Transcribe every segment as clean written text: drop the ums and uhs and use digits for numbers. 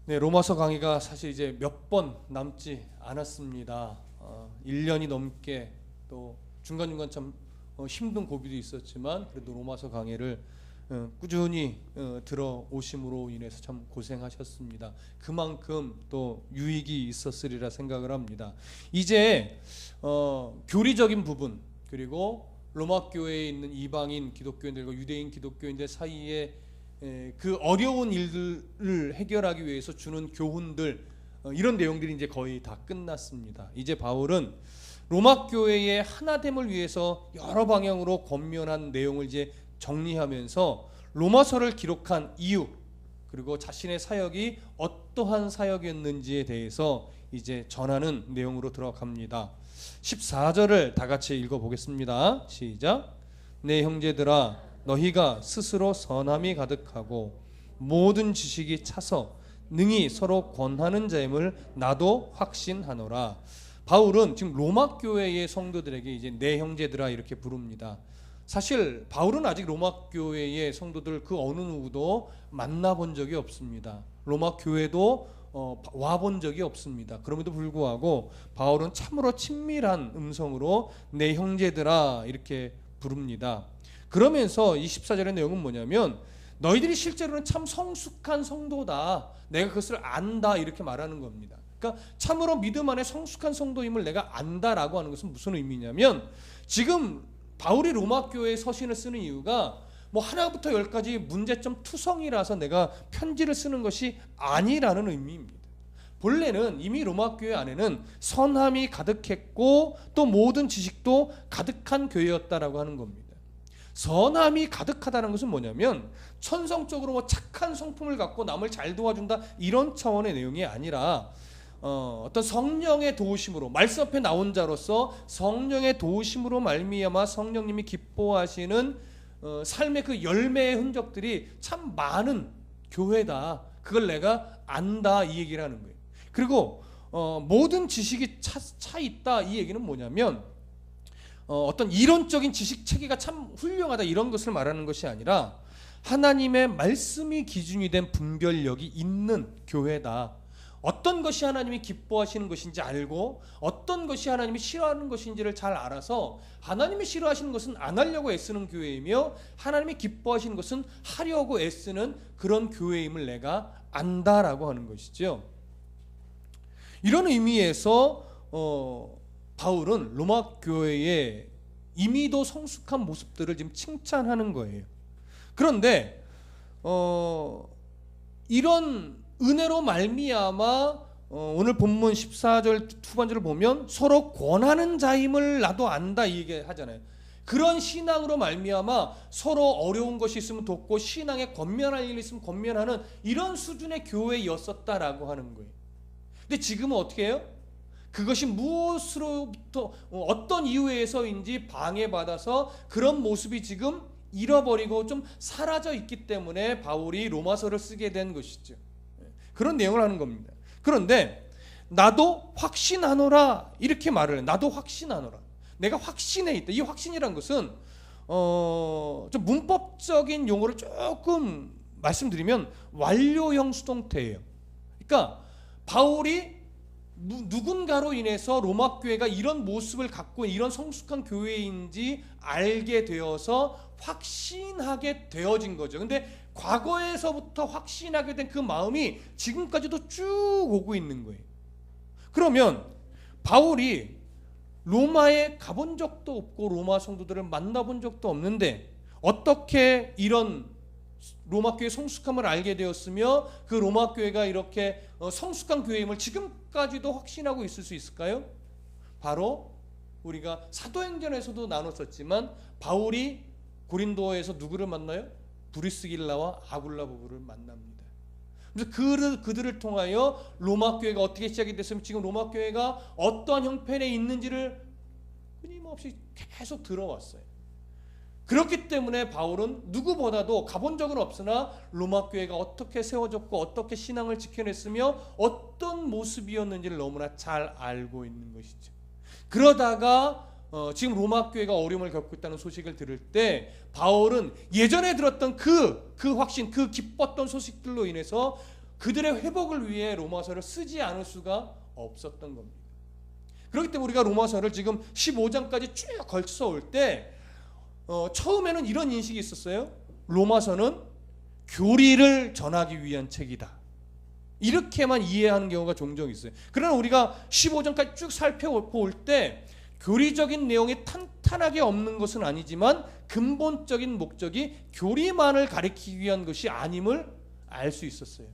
네, 로마서 강의가 사실 이제 몇 번 남지 않았습니다. 1년이 넘게 또 중간중간 참 힘든 고비도 있었지만 그래도 로마서 강의를 꾸준히 들어오심으로 인해서 참 고생하셨습니다. 그만큼 또 유익이 있었으리라 생각을 합니다. 이제 교리적인 부분 그리고 로마 교회에 있는 이방인 기독교인들과 유대인 기독교인들 사이에 그 어려운 일들을 해결하기 위해서 주는 교훈들, 이런 내용들이 이제 거의 다 끝났습니다. 이제 바울은 로마 교회의 하나됨을 위해서 여러 방향으로 권면한 내용을 이제 정리하면서 로마서를 기록한 이유, 그리고 자신의 사역이 어떠한 사역이었는지에 대해서 이제 전하는 내용으로 들어갑니다. 14절을 다 같이 읽어보겠습니다. 시작. 내 형제들아, 너희가 스스로 선함이 가득하고 모든 지식이 차서 능히 서로 권하는 자임을 나도 확신하노라. 바울은 지금 로마 교회의 성도들에게 이제 내 형제들아 이렇게 부릅니다. 사실 바울은 아직 로마 교회의 성도들 그 어느 누구도 만나본 적이 없습니다. 로마 교회도 와본 적이 없습니다. 그럼에도 불구하고 바울은 참으로 친밀한 음성으로 내 형제들아 이렇게 부릅니다. 그러면서 이 14절의 내용은 뭐냐면 너희들이 실제로는 참 성숙한 성도다, 내가 그것을 안다, 이렇게 말하는 겁니다. 그러니까 참으로 믿음 안에 성숙한 성도임을 내가 안다라고 하는 것은 무슨 의미냐면, 지금 바울이 로마 교회에 서신을 쓰는 이유가 뭐 하나부터 열까지 문제점 투성이라서 내가 편지를 쓰는 것이 아니라는 의미입니다. 본래는 이미 로마 교회 안에는 선함이 가득했고 또 모든 지식도 가득한 교회였다라고 하는 겁니다. 선함이 가득하다는 것은 뭐냐면 천성적으로 뭐 착한 성품을 갖고 남을 잘 도와준다 이런 차원의 내용이 아니라 어떤 성령의 도우심으로, 말씀 앞에 나온 자로서 성령의 도우심으로 말미암아 성령님이 기뻐하시는 삶의 그 열매의 흔적들이 참 많은 교회다, 그걸 내가 안다, 이 얘기를 하는 거예요. 그리고 모든 지식이 차 있다, 이 얘기는 뭐냐면 어떤 이론적인 지식 체계가 참 훌륭하다 이런 것을 말하는 것이 아니라 하나님의 말씀이 기준이 된 분별력이 있는 교회다. 어떤 것이 하나님이 기뻐하시는 것인지 알고 어떤 것이 하나님이 싫어하는 것인지를 잘 알아서 하나님이 싫어하시는 것은 안 하려고 애쓰는 교회이며 하나님이 기뻐하시는 것은 하려고 애쓰는 그런 교회임을 내가 안다라고 하는 것이죠. 이런 의미에서 바울은 로마 교회의 이미도 성숙한 모습들을 지금 칭찬하는 거예요. 그런데 이런 은혜로 말미암아 오늘 본문 14절 후반절을 보면 서로 권하는 자임을 나도 안다, 이 얘기 하잖아요. 그런 신앙으로 말미암아 서로 어려운 것이 있으면 돕고 신앙에 권면할 일이 있으면 권면하는 이런 수준의 교회였었다라고 하는 거예요. 근데 지금은 어떻게 해요? 그것이 무엇으로부터 어떤 이유에서인지 방해받아서 그런 모습이 지금 잃어버리고 좀 사라져 있기 때문에 바울이 로마서를 쓰게 된 것이죠. 그런 내용을 하는 겁니다. 그런데 나도 확신하노라 이렇게 말을 해요. 나도 확신하노라. 내가 확신해 있다. 이 확신이란 것은 좀 문법적인 용어를 조금 말씀드리면 완료형 수동태예요. 그러니까 바울이 누군가로 인해서 로마 교회가 이런 모습을 갖고 이런 성숙한 교회인지 알게 되어서 확신하게 되어진 거죠. 근데 과거에서부터 확신하게 된 그 마음이 지금까지도 쭉 오고 있는 거예요. 그러면 바울이 로마에 가본 적도 없고 로마 성도들을 만나본 적도 없는데 어떻게 이런 로마 교회의 성숙함을 알게 되었으며 그 로마 교회가 이렇게 성숙한 교회임을 지금까지도 확신하고 있을 수 있을까요? 바로 우리가 사도행전에서도 나눴었지만 바울이 고린도에서 누구를 만나요? 브리스길라와 아굴라 부부를 만납니다. 그래서 그들을 통하여 로마 교회가 어떻게 시작이 됐으면 지금 로마 교회가 어떠한 형편에 있는지를 끊임없이 계속 들어왔어요. 그렇기 때문에 바울은 누구보다도 가본 적은 없으나 로마 교회가 어떻게 세워졌고 어떻게 신앙을 지켜냈으며 어떤 모습이었는지를 너무나 잘 알고 있는 것이죠. 그러다가 지금 로마 교회가 어려움을 겪고 있다는 소식을 들을 때 바울은 예전에 들었던 그 확신, 그 기뻤던 소식들로 인해서 그들의 회복을 위해 로마서를 쓰지 않을 수가 없었던 겁니다. 그렇기 때문에 우리가 로마서를 지금 15장까지 쭉 걸쳐서 올 때 처음에는 이런 인식이 있었어요. 로마서는 교리를 전하기 위한 책이다. 이렇게만 이해하는 경우가 종종 있어요. 그러나 우리가 15장까지 쭉 살펴볼 때 교리적인 내용이 탄탄하게 없는 것은 아니지만 근본적인 목적이 교리만을 가리키기 위한 것이 아님을 알 수 있었어요.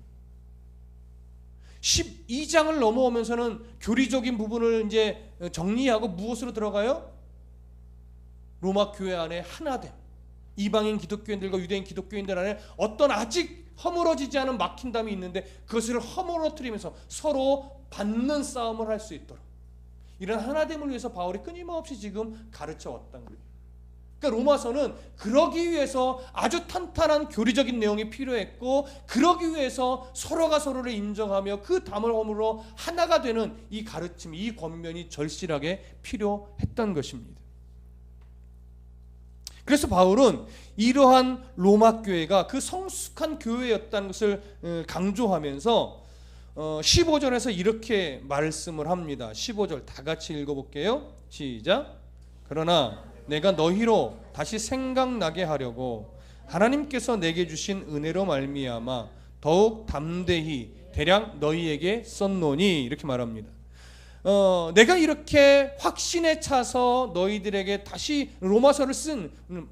12장을 넘어오면서는 교리적인 부분을 이제 정리하고 무엇으로 들어가요? 로마 교회 안에 하나됨, 이방인 기독교인들과 유대인 기독교인들 안에 어떤 아직 허물어지지 않은 막힌담이 있는데 그것을 허물어뜨리면서 서로 받는 싸움을 할 수 있도록 이런 하나됨을 위해서 바울이 끊임없이 지금 가르쳐 왔던 거예요. 그러니까 로마서는 그러기 위해서 아주 탄탄한 교리적인 내용이 필요했고, 그러기 위해서 서로가 서로를 인정하며 그 담을 허물어 하나가 되는 이 가르침, 이 권면이 절실하게 필요했던 것입니다. 그래서 바울은 이러한 로마 교회가 그 성숙한 교회였다는 것을 강조하면서 15절에서 이렇게 말씀을 합니다. 15절 다 같이 읽어볼게요. 시작. 그러나 내가 너희로 다시 생각나게 하려고 하나님께서 내게 주신 은혜로 말미암아 더욱 담대히 대략 너희에게 썼노니, 이렇게 말합니다. 내가 이렇게 확신에 차서 너희들에게 다시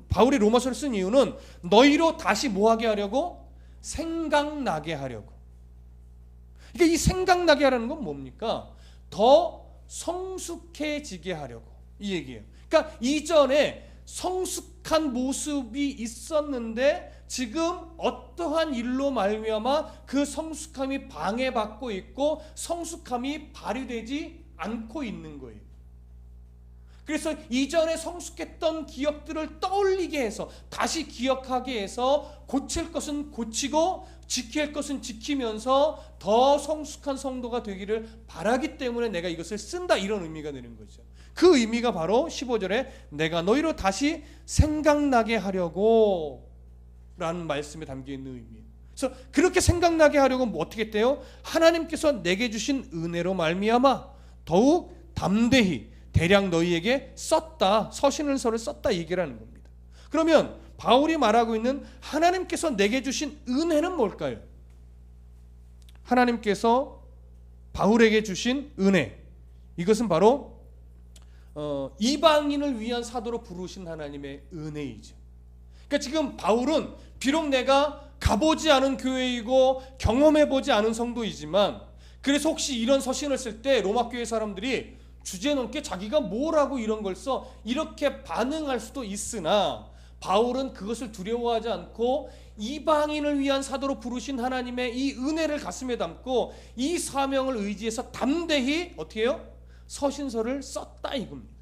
바울이 로마서를 쓴 이유는 너희로 다시 뭐하게 하려고? 생각나게 하려고. 그러니까 이 생각나게 하라는 건 뭡니까? 더 성숙해지게 하려고, 이 얘기예요. 그러니까 이전에 성숙한 모습이 있었는데 지금 어떠한 일로 말미암아 그 성숙함이 방해받고 있고 성숙함이 발휘되지 않고 있는 거예요. 그래서 이전에 성숙했던 기억들을 떠올리게 해서 다시 기억하게 해서 고칠 것은 고치고 지킬 것은 지키면서 더 성숙한 성도가 되기를 바라기 때문에 내가 이것을 쓴다, 이런 의미가 되는 거죠. 그 의미가 바로 15절에 내가 너희로 다시 생각나게 하려고 라는 말씀에 담겨있는 의미예요. 그래서 그렇게 생각나게 하려고 어떻게 했대요? 하나님께서 내게 주신 은혜로 말미암아 더욱 담대히 대략 너희에게 썼다, 서신서를 썼다, 이 얘기라는 겁니다. 그러면 바울이 말하고 있는 하나님께서 내게 주신 은혜는 뭘까요? 하나님께서 바울에게 주신 은혜, 이것은 바로 이방인을 위한 사도로 부르신 하나님의 은혜이죠. 그러니까 지금 바울은 비록 내가 가보지 않은 교회이고 경험해보지 않은 성도이지만, 그래서 혹시 이런 서신을 쓸 때 로마 교회 사람들이 주제넘게 자기가 뭐라고 이런 걸 써, 이렇게 반응할 수도 있으나 바울은 그것을 두려워하지 않고 이방인을 위한 사도로 부르신 하나님의 이 은혜를 가슴에 담고 이 사명을 의지해서 담대히 어떻게 해요? 서신서를 썼다, 이겁니다.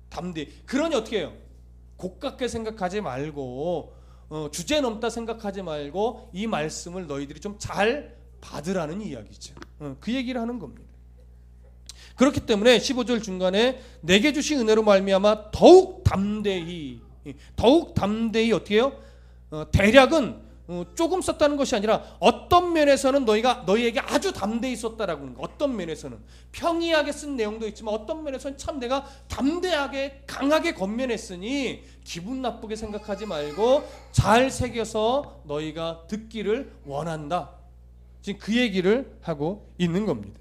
담대히. 그러니 어떻게 해요? 고깝게 생각하지 말고 주제넘다 생각하지 말고 이 말씀을 너희들이 좀 잘 받으라는 이야기죠. 그 얘기를 하는 겁니다. 그렇기 때문에 15절 중간에 내게 주신 은혜로 말미암아 더욱 담대히 어떻게 해요? 대략은 조금 썼다는 것이 아니라 어떤 면에서는 너희에게 아주 담대히 썼다라고 하는 거. 어떤 면에서는 평이하게 쓴 내용도 있지만 어떤 면에서는 참 내가 담대하게 강하게 권면했으니 기분 나쁘게 생각하지 말고 잘 새겨서 너희가 듣기를 원한다. 지금 그 얘기를 하고 있는 겁니다.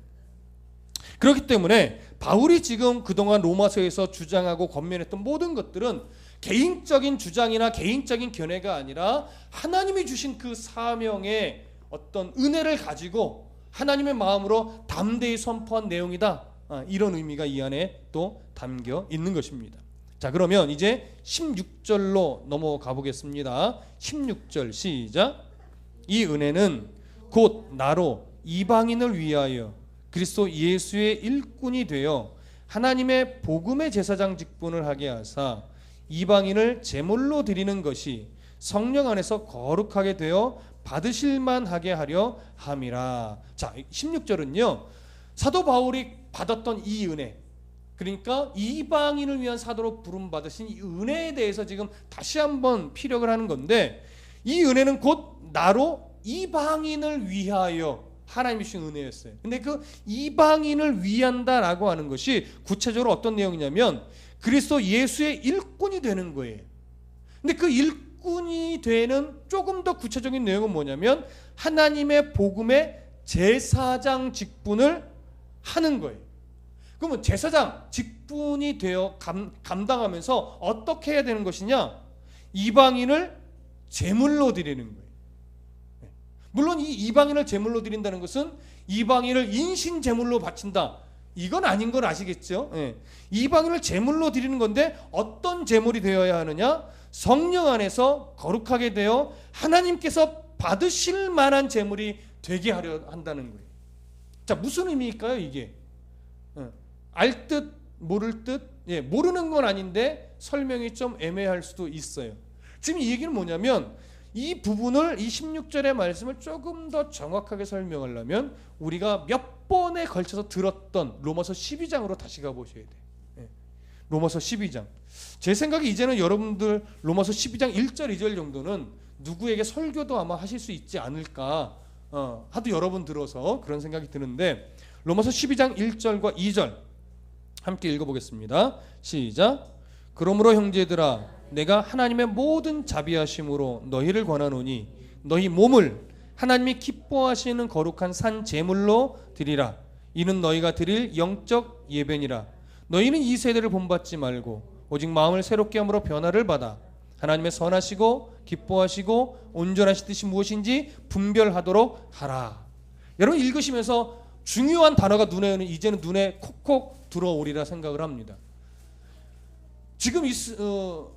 그렇기 때문에 바울이 지금 그동안 로마서에서 주장하고 권면했던 모든 것들은 개인적인 주장이나 개인적인 견해가 아니라 하나님이 주신 그 사명의 어떤 은혜를 가지고 하나님의 마음으로 담대히 선포한 내용이다, 이런 의미가 이 안에 또 담겨 있는 것입니다. 자, 그러면 이제 16절로 넘어가 보겠습니다. 16절 시작. 이 은혜는 곧 나로 이방인을 위하여 그리스도 예수의 일꾼이 되어 하나님의 복음의 제사장 직분을 하게 하사 이방인을 제물로 드리는 것이 성령 안에서 거룩하게 되어 받으실만 하게 하려 함이라. 자, 16절은요 사도 바울이 받았던 이 은혜, 그러니까 이방인을 위한 사도로 부름받으신 이 은혜에 대해서 지금 다시 한번 피력을 하는 건데, 이 은혜는 곧 나로 이방인을 위하여 하나님이 주신 은혜였어요. 근데 그 이방인을 위한다라고 하는 것이 구체적으로 어떤 내용이냐면 그리스도 예수의 일꾼이 되는 거예요. 근데 그 일꾼이 되는 조금 더 구체적인 내용은 뭐냐면 하나님의 복음의 제사장 직분을 하는 거예요. 그러면 제사장 직분이 되어 감당하면서 어떻게 해야 되는 것이냐? 이방인을 제물로 드리는 거예요. 물론 이 이방인을 제물로 드린다는 것은 이방인을 인신 제물로 바친다, 이건 아닌 걸 아시겠죠? 이방인을 제물로 드리는 건데 어떤 제물이 되어야 하느냐? 성령 안에서 거룩하게 되어 하나님께서 받으실 만한 제물이 되게 하려 한다는 거예요. 자, 무슨 의미일까요 이게? 알 듯 모를 듯, 모르는 건 아닌데 설명이 좀 애매할 수도 있어요. 지금 이 얘기는 뭐냐면 이 부분을, 이 16절의 말씀을 조금 더 정확하게 설명하려면 우리가 몇 번에 걸쳐서 들었던 로마서 12장으로 다시 가보셔야 돼요. 로마서 12장. 제 생각에 이제는 여러분들 로마서 12장 1절 2절 정도는 누구에게 설교도 아마 하실 수 있지 않을까, 하도 여러 번 들어서 그런 생각이 드는데, 로마서 12장 1절과 2절 함께 읽어보겠습니다. 시작. 그러므로 형제들아 내가 하나님의 모든 자비하심으로 너희를 권하노니 너희 몸을 하나님이 기뻐하시는 거룩한 산 제물로 드리라. 이는 너희가 드릴 영적 예배니라. 너희는 이 세대를 본받지 말고 오직 마음을 새롭게 함으로 변화를 받아 하나님의 선하시고 기뻐하시고 온전하신 뜻이 무엇인지 분별하도록 하라. 여러분 읽으시면서 중요한 단어가 이제는 눈에 콕콕 들어오리라 생각을 합니다. 지금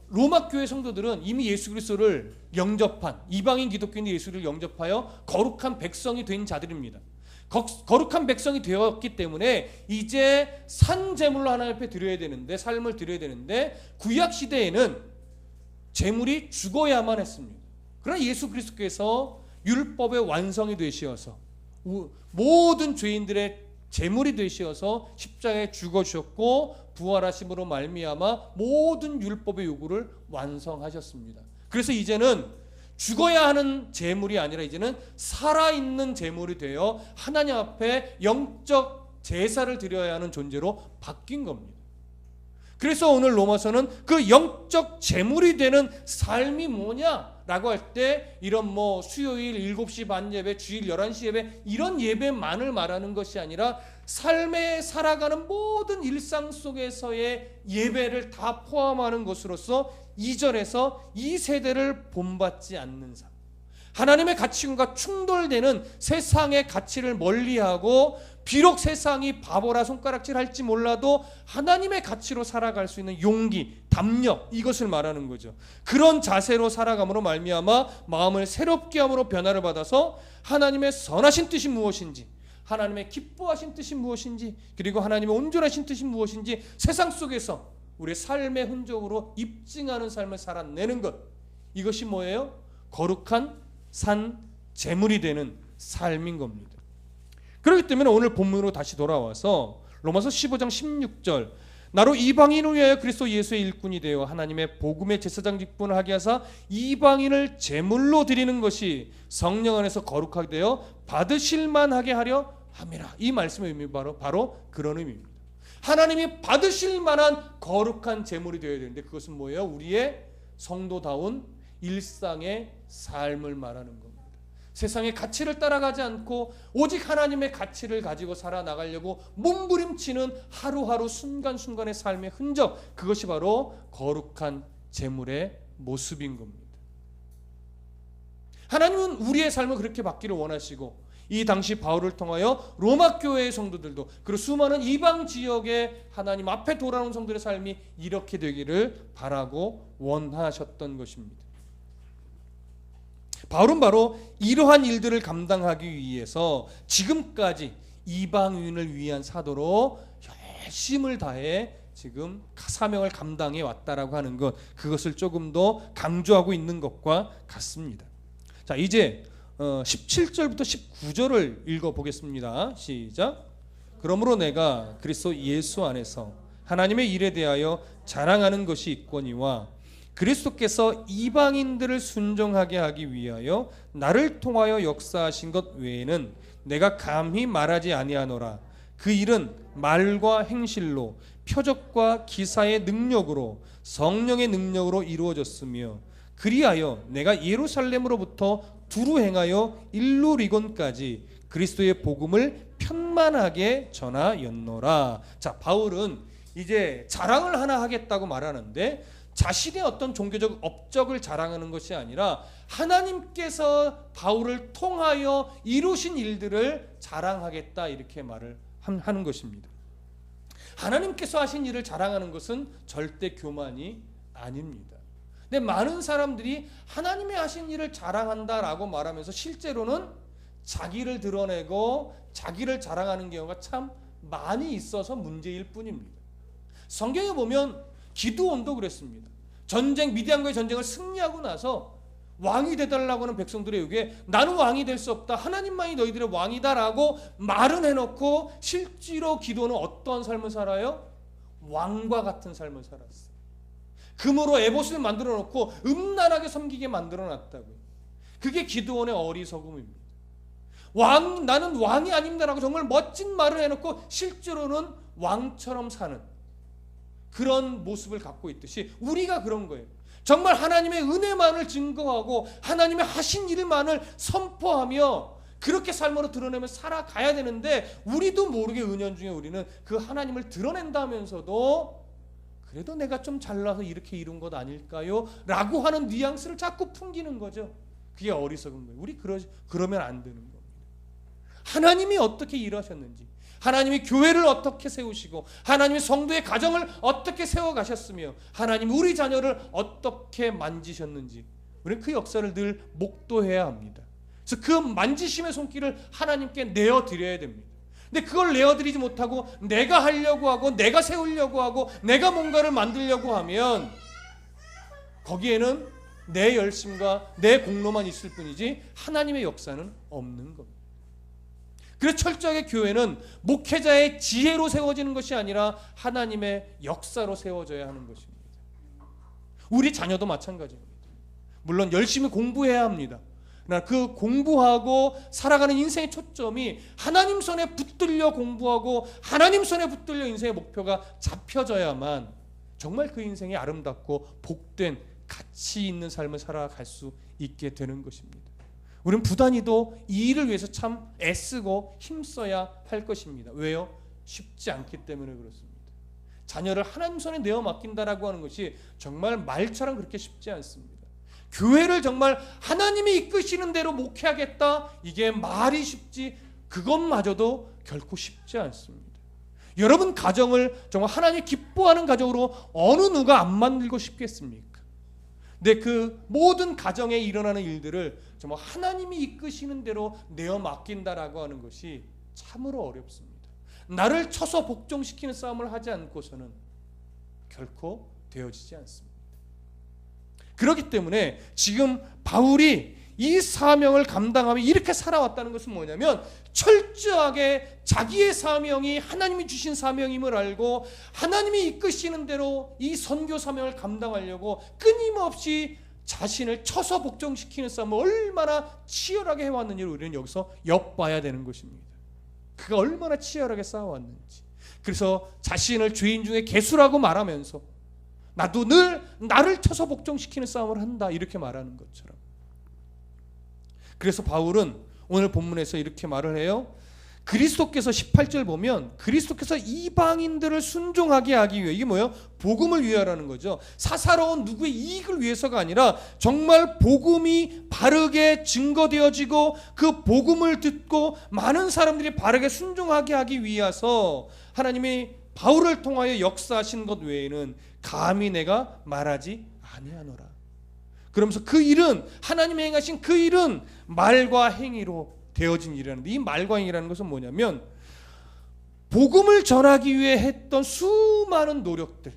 로마 교회 성도들은 이미 예수 그리스도를 영접한, 이방인 기독교인이 예수를 영접하여 거룩한 백성이 된 자들입니다. 거룩한 백성이 되었기 때문에 이제 산 제물로 하나님 앞에 드려야 되는데, 삶을 드려야 되는데, 구약 시대에는 제물이 죽어야만 했습니다. 그러나 예수 그리스도께서 율법의 완성이 되시어서 모든 죄인들의 제물이 되시어서 십자가에 죽어주셨고 부활하심으로 말미암아 모든 율법의 요구를 완성하셨습니다. 그래서 이제는 죽어야 하는 제물이 아니라 이제는 살아있는 제물이 되어 하나님 앞에 영적 제사를 드려야 하는 존재로 바뀐 겁니다. 그래서 오늘 로마서는 그 영적 제물이 되는 삶이 뭐냐라고 할 때 이런 수요일 7시 반 예배, 주일 11시 예배, 이런 예배만을 말하는 것이 아니라 삶에 살아가는 모든 일상 속에서의 예배를 다 포함하는 것으로서 2절에서 이 세대를 본받지 않는 삶, 하나님의 가치관과 충돌되는 세상의 가치를 멀리하고 비록 세상이 바보라 손가락질 할지 몰라도 하나님의 가치로 살아갈 수 있는 용기, 담력, 이것을 말하는 거죠. 그런 자세로 살아감으로 말미암아 마음을 새롭게 함으로 변화를 받아서 하나님의 선하신 뜻이 무엇인지, 하나님의 기뻐하신 뜻이 무엇인지, 그리고 하나님의 온전하신 뜻이 무엇인지 세상 속에서 우리의 삶의 흔적으로 입증하는 삶을 살아내는 것, 이것이 뭐예요? 거룩한 산 제물이 되는 삶인 겁니다. 그렇기 때문에 오늘 본문으로 다시 돌아와서 로마서 15장 16절, 나로 이방인을 위하여 그리스도 예수의 일꾼이 되어 하나님의 복음의 제사장 직분을 하게 하사 이방인을 제물로 드리는 것이 성령 안에서 거룩하게 되어 받으실 만하게 하려 함이라. 이 말씀의 의미 바로 그런 의미입니다. 하나님이 받으실 만한 거룩한 제물이 되어야 되는데 그것은 뭐예요? 우리의 성도다운 일상의 삶을 말하는 겁니다. 세상의 가치를 따라가지 않고 오직 하나님의 가치를 가지고 살아나가려고 몸부림치는 하루하루 순간순간의 삶의 흔적, 그것이 바로 거룩한 제물의 모습인 겁니다. 하나님은 우리의 삶을 그렇게 받기를 원하시고 이 당시 바울을 통하여 로마 교회의 성도들도, 그리고 수많은 이방 지역의 하나님 앞에 돌아온 성도들의 삶이 이렇게 되기를 바라고 원하셨던 것입니다. 바울은 바로 이러한 일들을 감당하기 위해서 지금까지 이방인을 위한 사도로 열심을 다해 지금 사명을 감당해 왔다라고 하는 것, 그것을 조금 더 강조하고 있는 것과 같습니다. 자, 이제 17절부터 19절을 읽어보겠습니다. 시작. 그러므로 내가 그리스도 예수 안에서 하나님의 일에 대하여 자랑하는 것이 있거니와 그리스도께서 이방인들을 순종하게 하기 위하여 나를 통하여 역사하신 것 외에는 내가 감히 말하지 아니하노라. 그 일은 말과 행실로 표적과 기사의 능력으로 성령의 능력으로 이루어졌으며 그리하여 내가 예루살렘으로부터 두루 행하여 일루리곤까지 그리스도의 복음을 편만하게 전하였노라. 자, 바울은 이제 자랑을 하나 하겠다고 말하는데 자신의 어떤 종교적 업적을 자랑하는 것이 아니라 하나님께서 바울을 통하여 이루신 일들을 자랑하겠다, 이렇게 말을 하는 것입니다. 하나님께서 하신 일을 자랑하는 것은 절대 교만이 아닙니다. 근데 많은 사람들이 하나님이 하신 일을 자랑한다라고 말하면서 실제로는 자기를 드러내고 자기를 자랑하는 경우가 참 많이 있어서 문제일 뿐입니다. 성경에 보면 기드온도 그랬습니다. 미디안과의 전쟁을 승리하고 나서 왕이 되달라고 하는 백성들에게 나는 왕이 될 수 없다, 하나님만이 너희들의 왕이다라고 말은 해놓고 실제로 기드온은 어떠한 삶을 살아요? 왕과 같은 삶을 살았어요. 금으로 에봇을 만들어 놓고 음란하게 섬기게 만들어 놨다고요. 그게 기드온의 어리석음입니다. 나는 왕이 아닙니다라고 정말 멋진 말을 해놓고 실제로는 왕처럼 사는 그런 모습을 갖고 있듯이 우리가 그런 거예요. 정말 하나님의 은혜만을 증거하고 하나님의 하신 일만을 선포하며 그렇게 삶으로 드러내며 살아가야 되는데 우리도 모르게 은연중에 우리는 그 하나님을 드러낸다면서도 그래도 내가 좀 잘나서 이렇게 이룬 것 아닐까요? 라고 하는 뉘앙스를 자꾸 풍기는 거죠. 그게 어리석은 거예요. 우리 그러면 안 되는 겁니다. 하나님이 어떻게 일하셨는지, 하나님이 교회를 어떻게 세우시고 하나님이 성도의 가정을 어떻게 세워가셨으며 하나님이 우리 자녀를 어떻게 만지셨는지 우리는 그 역사를 늘 목도해야 합니다. 그래서 그 만지심의 손길을 하나님께 내어드려야 됩니다. 근데 그걸 내어드리지 못하고 내가 하려고 하고 내가 세우려고 하고 내가 뭔가를 만들려고 하면 거기에는 내 열심과 내 공로만 있을 뿐이지 하나님의 역사는 없는 겁니다. 그래서 철저하게 교회는 목회자의 지혜로 세워지는 것이 아니라 하나님의 역사로 세워져야 하는 것입니다. 우리 자녀도 마찬가지입니다. 물론 열심히 공부해야 합니다. 그러나 그 공부하고 살아가는 인생의 초점이 하나님 손에 붙들려 공부하고 하나님 손에 붙들려 인생의 목표가 잡혀져야만 정말 그 인생이 아름답고 복된 가치 있는 삶을 살아갈 수 있게 되는 것입니다. 우리는 부단히도 이 일을 위해서 참 애쓰고 힘써야 할 것입니다. 왜요? 쉽지 않기 때문에 그렇습니다. 자녀를 하나님 손에 내어 맡긴다라고 하는 것이 정말 말처럼 그렇게 쉽지 않습니다. 교회를 정말 하나님이 이끄시는 대로 목회하겠다, 이게 말이 쉽지 그것마저도 결코 쉽지 않습니다. 여러분 가정을 정말 하나님 기뻐하는 가정으로 어느 누가 안 만들고 싶겠습니까? 근데 그 모든 가정에 일어나는 일들을 정말 하나님이 이끄시는 대로 내어 맡긴다라고 하는 것이 참으로 어렵습니다. 나를 쳐서 복종시키는 싸움을 하지 않고서는 결코 되어지지 않습니다. 그렇기 때문에 지금 바울이 이 사명을 감당하며 이렇게 살아왔다는 것은 뭐냐면 철저하게 자기의 사명이 하나님이 주신 사명임을 알고 하나님이 이끄시는 대로 이 선교 사명을 감당하려고 끊임없이 자신을 쳐서 복종시키는 싸움을 얼마나 치열하게 해왔는지를 우리는 여기서 엿봐야 되는 것입니다. 그가 얼마나 치열하게 싸워왔는지. 그래서 자신을 죄인 중에 개수라고 말하면서 나도 늘 나를 쳐서 복종시키는 싸움을 한다, 이렇게 말하는 것처럼. 그래서 바울은 오늘 본문에서 이렇게 말을 해요. 그리스도께서 18절 보면 그리스도께서 이방인들을 순종하게 하기 위해, 이게 뭐예요? 복음을 위하라는 거죠. 사사로운 누구의 이익을 위해서가 아니라 정말 복음이 바르게 증거되어지고 그 복음을 듣고 많은 사람들이 바르게 순종하게 하기 위해서 하나님이 바울을 통하여 역사하신 것 외에는 감히 내가 말하지 아니하노라. 그러면서 그 일은, 하나님이 행하신 그 일은 말과 행위로 되어진 일이라는데, 이 말과 행위라는 것은 뭐냐면 복음을 전하기 위해 했던 수많은 노력들,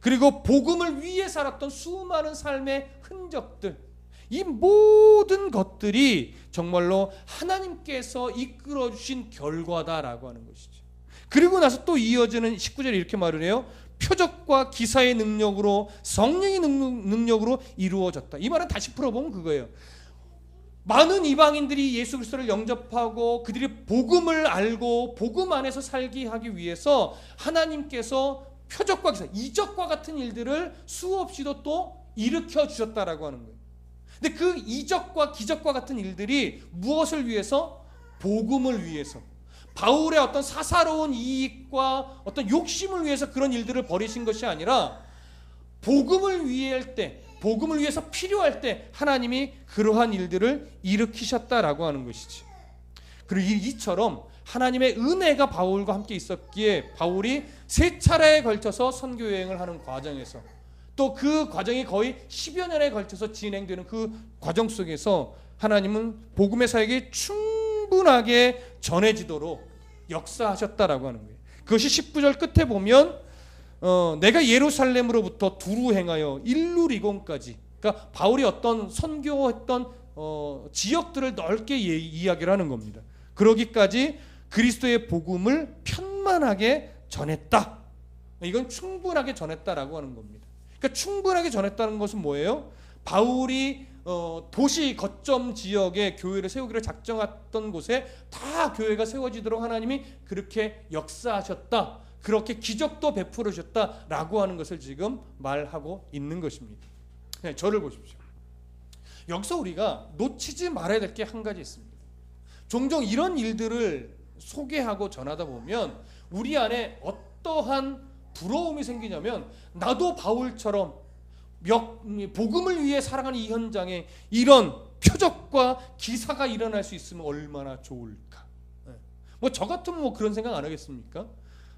그리고 복음을 위해 살았던 수많은 삶의 흔적들, 이 모든 것들이 정말로 하나님께서 이끌어 주신 결과다라고 하는 것이죠. 그리고 나서 또 이어지는 19절에 이렇게 말을 해요. 표적과 기사의 능력으로, 성령의 능력으로 이루어졌다. 이 말은 다시 풀어보면 그거예요. 많은 이방인들이 예수 그리스도를 영접하고 그들이 복음을 알고 복음 안에서 살게 하기 위해서 하나님께서 표적과 기사, 이적과 같은 일들을 수없이도 또 일으켜 주셨다라고 하는 거예요. 근데 그 이적과 기적과 같은 일들이 무엇을 위해서? 복음을 위해서. 바울의 어떤 사사로운 이익과 어떤 욕심을 위해서 그런 일들을 벌이신 것이 아니라 복음을 위할 때, 복음을 위해서 필요할 때 하나님이 그러한 일들을 일으키셨다라고 하는 것이지. 그리고 이처럼 하나님의 은혜가 바울과 함께 있었기에 바울이 3차례에 걸쳐서 선교 여행을 하는 과정에서 또 그 과정이 거의 10여 년에 걸쳐서 진행되는 그 과정 속에서 하나님은 복음의 사역이 충분하게 전해지도록 역사하셨다라고 하는 거예요. 그것이 19절 끝에 보면 내가 예루살렘으로부터 두루 행하여 일루리곤까지, 그러니까 바울이 어떤 선교했던 지역들을 넓게 이야기를 하는 겁니다. 그러기까지 그리스도의 복음을 편만하게 전했다. 이건 충분하게 전했다라고 하는 겁니다. 그러니까 충분하게 전했다는 것은 뭐예요? 바울이 도시 거점 지역에 교회를 세우기로 작정했던 곳에 다 교회가 세워지도록 하나님이 그렇게 역사하셨다. 그렇게 기적도 베풀으셨다라고 하는 것을 지금 말하고 있는 것입니다. 네, 저를 보십시오. 여기서 우리가 놓치지 말아야 될 게 한 가지 있습니다. 종종 이런 일들을 소개하고 전하다 보면 우리 안에 어떠한 부러움이 생기냐면 나도 바울처럼 복음을 위해 살아가는 이 현장에 이런 표적과 기사가 일어날 수 있으면 얼마나 좋을까. 뭐 저 같으면 뭐 그런 생각 안 하겠습니까?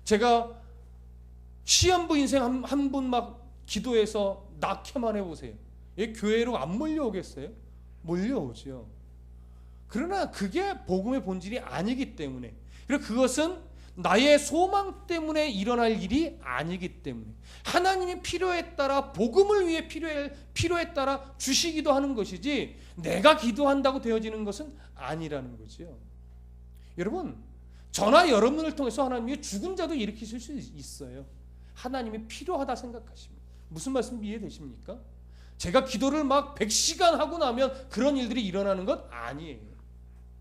제가 시한부 인생 한 분 막 기도해서 낙혀만 해보세요. 얘 교회로 안 몰려오겠어요? 몰려오죠. 그러나 그게 복음의 본질이 아니기 때문에, 그리고 그것은 나의 소망 때문에 일어날 일이 아니기 때문에 하나님이 필요에 따라 복음을 위해 필요에 따라 주시기도 하는 것이지 내가 기도한다고 되어지는 것은 아니라는 거죠. 여러분, 저나 여러분을 통해서 하나님이 죽은 자도 일으키실 수 있어요. 하나님이 필요하다 생각하십니다. 무슨 말씀 이해되십니까? 제가 기도를 막 100시간 하고 나면 그런 일들이 일어나는 것 아니에요.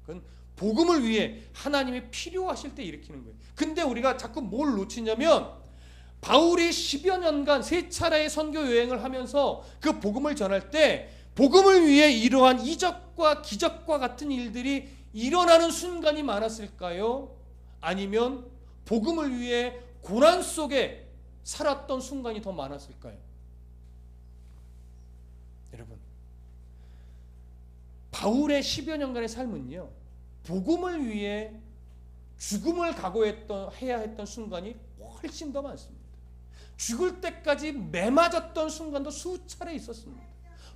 그건 복음을 위해 하나님이 필요하실 때 일으키는 거예요. 근데 우리가 자꾸 뭘 놓치냐면 바울이 10여 년간 3차례의 선교 여행을 하면서 그 복음을 전할 때 복음을 위해 이러한 이적과 기적과 같은 일들이 일어나는 순간이 많았을까요? 아니면 복음을 위해 고난 속에 살았던 순간이 더 많았을까요? 여러분, 바울의 10여 년간의 삶은요, 복음을 위해 죽음을 각오해야 했던 순간이 훨씬 더 많습니다. 죽을 때까지 매맞았던 순간도 수차례 있었습니다.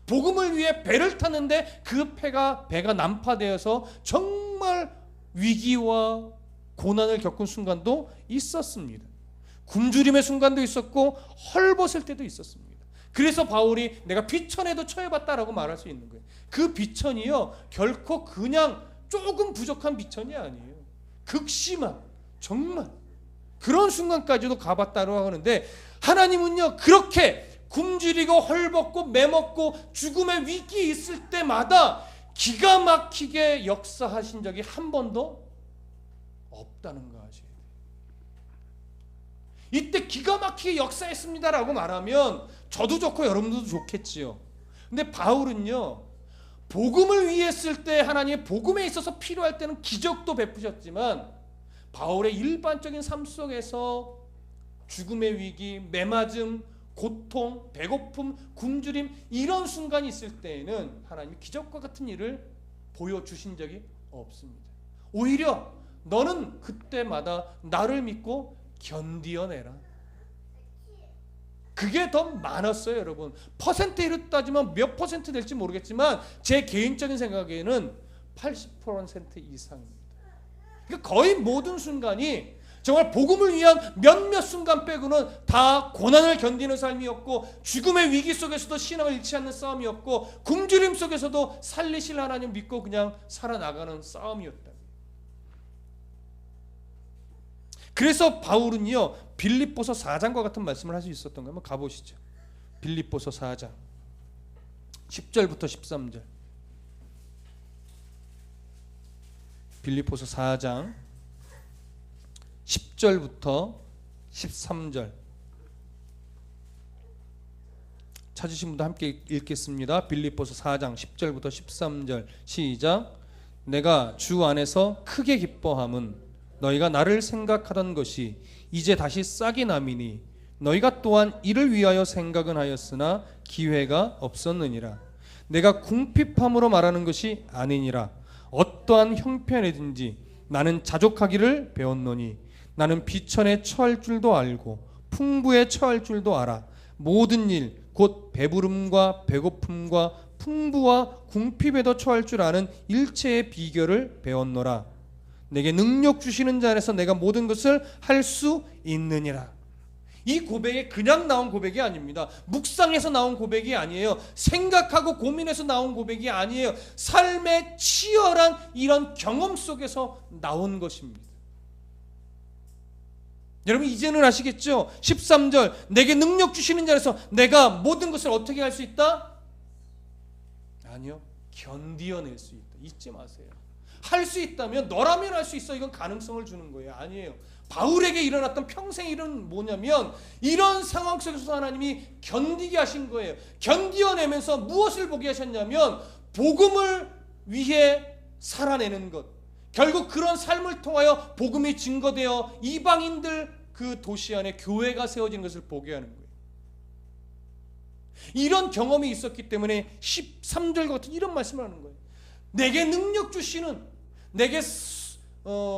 복음을 위해 배를 탔는데 그 배가 난파되어서 정말 위기와 고난을 겪은 순간도 있었습니다. 굶주림의 순간도 있었고 헐벗을 때도 있었습니다. 그래서 바울이 내가 비천에도 처해봤다라고 말할 수 있는 거예요. 그 비천이요, 결코 그냥 조금 부족한 비천이 아니에요. 극심한, 정말 그런 순간까지도 가봤다고 하는데 하나님은요, 그렇게 굶주리고 헐벗고 매먹고 죽음의 위기에 있을 때마다 기가 막히게 역사하신 적이 한 번도 없다는 거 아시죠? 이때 기가 막히게 역사했습니다라고 말하면 저도 좋고 여러분들도 좋겠지요. 근데 바울은요, 복음을 위해 쓸 때 하나님의 복음에 있어서 필요할 때는 기적도 베푸셨지만 바울의 일반적인 삶 속에서 죽음의 위기, 매맞음, 고통, 배고픔, 굶주림 이런 순간이 있을 때에는 하나님이 기적과 같은 일을 보여주신 적이 없습니다. 오히려 너는 그때마다 나를 믿고 견디어내라. 그게 더 많았어요, 여러분. 퍼센테이로 따지면 몇 퍼센트 될지 모르겠지만 제 개인적인 생각에는 80% 이상입니다. 그러니까 거의 모든 순간이 정말 복음을 위한 몇몇 순간 빼고는 다 고난을 견디는 삶이었고 죽음의 위기 속에서도 신앙을 잃지 않는 싸움이었고 굶주림 속에서도 살리실 하나님 믿고 그냥 살아나가는 싸움이었다. 그래서 바울은요, 빌립보서 4장과 같은 말씀을 할 수 있었던 거 한번 가보시죠. 빌립보서 4장 10절부터 13절. 빌립보서 4장 10절부터 13절 찾으신 분도 함께 읽겠습니다. 빌립보서 4장 10절부터 13절 시작. 내가 주 안에서 크게 기뻐함은 너희가 나를 생각하던 것이 이제 다시 싹이 남이니 너희가 또한 이를 위하여 생각은 하였으나 기회가 없었느니라. 내가 궁핍함으로 말하는 것이 아니니라. 어떠한 형편이든지 나는 자족하기를 배웠노니 나는 비천에 처할 줄도 알고 풍부에 처할 줄도 알아. 모든 일 곧 배부름과 배고픔과 풍부와 궁핍에도 처할 줄 아는 일체의 비결을 배웠노라. 내게 능력 주시는 자 안에서 내가 모든 것을 할 수 있느니라. 이 고백이 그냥 나온 고백이 아닙니다. 묵상해서 나온 고백이 아니에요. 생각하고 고민해서 나온 고백이 아니에요. 삶의 치열한 이런 경험 속에서 나온 것입니다. 여러분 이제는 아시겠죠? 13절 내게 능력 주시는 자에서 내가 모든 것을 어떻게 할 수 있다? 아니요. 견디어낼 수 있다. 잊지 마세요. 할 수 있다면 너라면 할 수 있어. 이건 가능성을 주는 거예요. 아니에요. 바울에게 일어났던 평생의 일은 뭐냐면 이런 상황 속에서 하나님이 견디게 하신 거예요. 견디어내면서 무엇을 보게 하셨냐면 복음을 위해 살아내는 것. 결국 그런 삶을 통하여 복음이 증거되어 이방인들 그 도시 안에 교회가 세워지는 것을 보게 하는 거예요. 이런 경험이 있었기 때문에 13절과 같은 이런 말씀을 하는 거예요. 내게 능력 주시는, 내게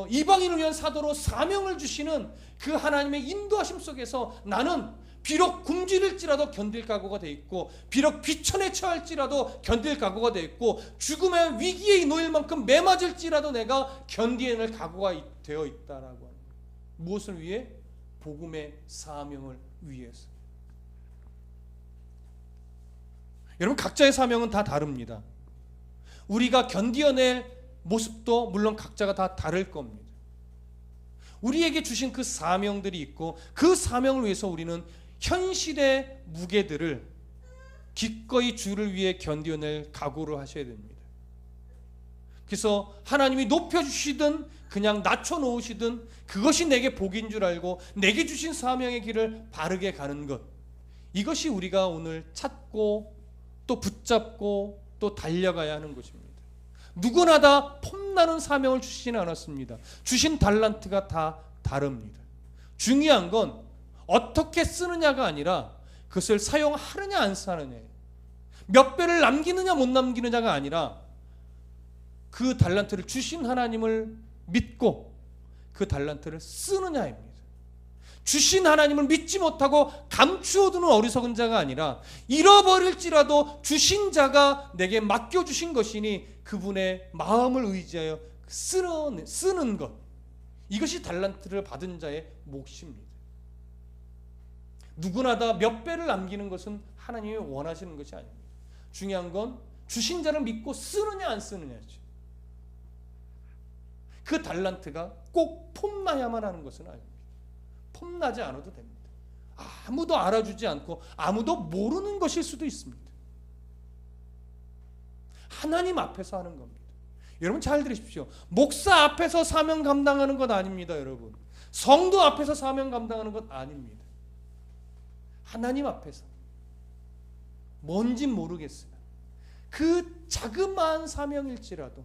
이방인을 위한 사도로 사명을 주시는 그 하나님의 인도하심 속에서 나는 비록 굶주릴지라도 견딜 각오가 돼 있고 비록 비천에 처할지라도 견딜 각오가 돼 있고 죽음의 위기에 놓일 만큼 매맞을지라도 내가 견디어낼 각오가 되어 있다라고 합니다. 무엇을 위해? 복음의 사명을 위해서. 여러분 각자의 사명은 다 다릅니다. 우리가 견디어낼 모습도 물론 각자가 다 다를 겁니다. 우리에게 주신 그 사명들이 있고 그 사명을 위해서 우리는 현실의 무게들을 기꺼이 주를 위해 견뎌낼 각오를 하셔야 됩니다. 그래서 하나님이 높여주시든 그냥 낮춰놓으시든 그것이 내게 복인 줄 알고 내게 주신 사명의 길을 바르게 가는 것, 이것이 우리가 오늘 찾고 또 붙잡고 또 달려가야 하는 것입니다. 누구나 다 폼나는 사명을 주시지는 않았습니다. 주신 달란트가 다 다릅니다. 중요한 건 어떻게 쓰느냐가 아니라 그것을 사용하느냐 안 사느냐예요. 몇 배를 남기느냐 못 남기느냐가 아니라 그 달란트를 주신 하나님을 믿고 그 달란트를 쓰느냐입니다. 주신 하나님을 믿지 못하고 감추어두는 어리석은 자가 아니라 잃어버릴지라도 주신 자가 내게 맡겨주신 것이니 그분의 마음을 의지하여 쓰는 것, 이것이 달란트를 받은 자의 몫입니다. 누구나 다 몇 배를 남기는 것은 하나님이 원하시는 것이 아닙니다. 중요한 건 주신 자를 믿고 쓰느냐 안 쓰느냐죠. 그 달란트가 꼭 폼나야만 하는 것은 아닙니다. 폼나지 않아도 됩니다. 아무도 알아주지 않고 아무도 모르는 것일 수도 있습니다. 하나님 앞에서 하는 겁니다. 여러분 잘 들으십시오. 목사 앞에서 사명 감당하는 것 아닙니다. 여러분 성도 앞에서 사명 감당하는 것 아닙니다. 하나님 앞에서 뭔진 모르겠으나 그 자그마한 사명일지라도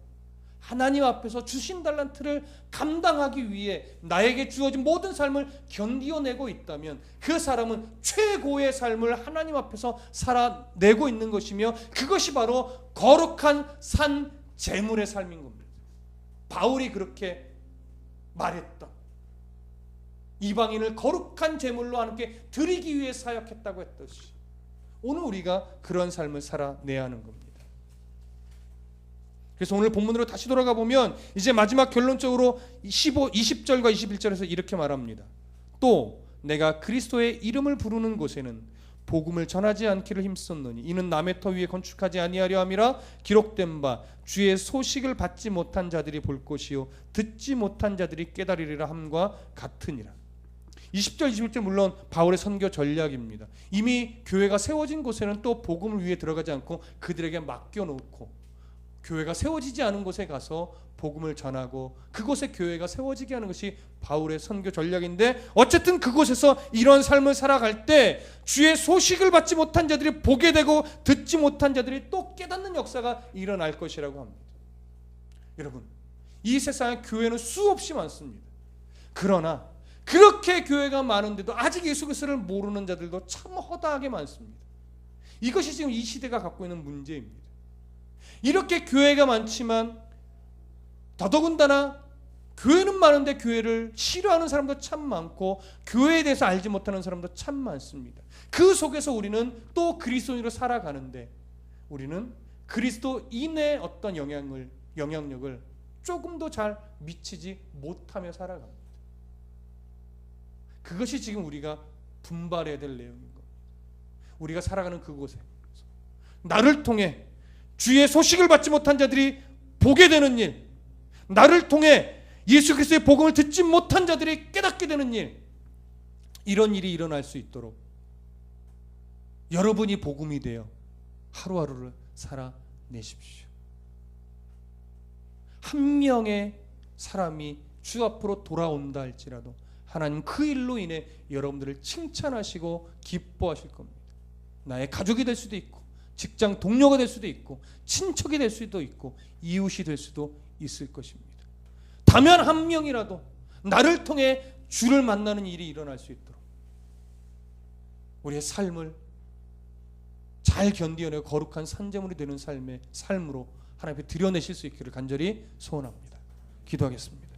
하나님 앞에서 주신 달란트를 감당하기 위해 나에게 주어진 모든 삶을 견디어내고 있다면 그 사람은 최고의 삶을 하나님 앞에서 살아내고 있는 것이며 그것이 바로 거룩한 산 제물의 삶인 겁니다. 바울이 그렇게 말했던 이방인을 거룩한 제물로 하나님께 드리기 위해 사역했다고 했듯이 오늘 우리가 그런 삶을 살아내야 하는 겁니다. 그래서 오늘 본문으로 다시 돌아가 보면 이제 마지막 결론적으로 20절과 21절에서 이렇게 말합니다. 또 내가 그리스도의 이름을 부르는 곳에는 복음을 전하지 않기를 힘썼노니 이는 남의 터 위에 건축하지 아니하려 함이라 기록된 바 주의 소식을 받지 못한 자들이 볼 것이요 듣지 못한 자들이 깨달으리라 함과 같으니라. 20절 21절 물론 바울의 선교 전략입니다. 이미 교회가 세워진 곳에는 또 복음을 위해 들어가지 않고 그들에게 맡겨놓고 교회가 세워지지 않은 곳에 가서 복음을 전하고 그곳에 교회가 세워지게 하는 것이 바울의 선교 전략인데, 어쨌든 그곳에서 이런 삶을 살아갈 때 주의 소식을 받지 못한 자들이 보게 되고 듣지 못한 자들이 또 깨닫는 역사가 일어날 것이라고 합니다. 여러분, 이 세상에 교회는 수없이 많습니다. 그러나 그렇게 교회가 많은데도 아직 예수 그리스도를 모르는 자들도 참 허다하게 많습니다. 이것이 지금 이 시대가 갖고 있는 문제입니다. 이렇게 교회가 많지만 더더군다나 교회는 많은데 교회를 싫어하는 사람도 참 많고 영에 대해서 알지 못하는 사람도 참 많습니다. 그 속에서 우리는 또 그리스도인으로 살아가는데 우리는 그리스도인의 어떤 영향력을 조금도 잘 미치지 못하며 살아갑니다. 그것이 지금 우리가 분발해야 될 내용인 겁니다. 우리가 살아가는 그곳에 나를 통해 주의 소식을 받지 못한 자들이 보게 되는 일, 나를 통해 예수 그리스도의 복음을 듣지 못한 자들이 깨닫게 되는 일, 이런 일이 일어날 수 있도록 여러분이 복음이 되어 하루하루를 살아내십시오. 한 명의 사람이 주 앞으로 돌아온다 할지라도 하나님 그 일로 인해 여러분들을 칭찬하시고 기뻐하실 겁니다. 나의 가족이 될 수도 있고 직장 동료가 될 수도 있고 친척이 될 수도 있고 이웃이 될 수도 있을 것입니다. 다만 한 명이라도 나를 통해 주를 만나는 일이 일어날 수 있도록 우리의 삶을 잘 견디어내고 거룩한 산재물이 되는 삶으로 하나님 앞에 드려내실 수 있기를 간절히 소원합니다. 기도하겠습니다.